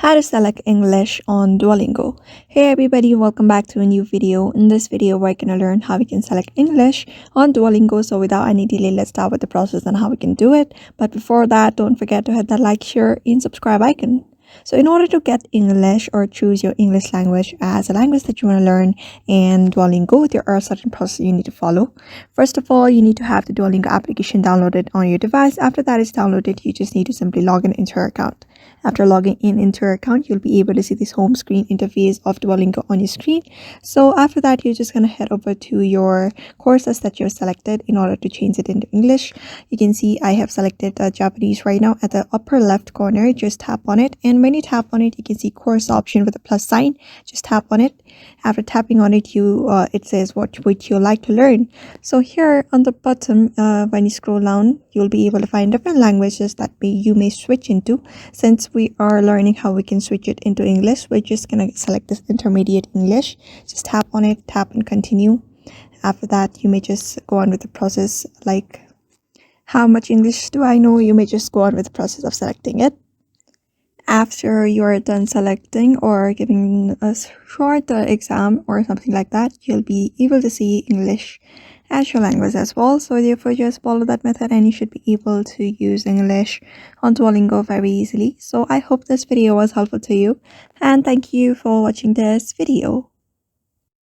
How to select English on Duolingo. Hey everybody, welcome back to a new video. In this video, we're going to learn how we can select English on Duolingo. So without any delay, let's start with the process and how we can do it. But before that, don't forget to hit that like, share, and subscribe icon. So in order to get English or choose your English language as a language that you want to learn in Duolingo, there are certain processes you need to follow. First of all, you need to have the Duolingo application downloaded on your device. After that is downloaded, you just need to simply log in into your account. After logging in into your account, you'll be able to see this home screen interface of Duolingo on your screen. So after that, you're just going to head over to your courses that you've selected in order to change it into English. You can see I have selected Japanese right now at the upper left corner. Just tap on it, and when you tap on it, you can see course option with a plus sign. Just tap on it. After tapping on it, it says what would you like to learn. So here on the bottom, when you scroll down, you'll be able to find different languages that you may switch into. Since we are learning how we can switch it into English, we're just gonna select this intermediate English. Just tap on it, tap and continue. After that, you may just go on with the process, like how much English do I know? You may just go on with the process of selecting it. After you're done selecting or giving a short exam or something like that, you'll be able to see English as your language as well. So therefore, just follow that method and you should be able to use English on Duolingo very easily. So I hope this video was helpful to you, and thank you for watching this video.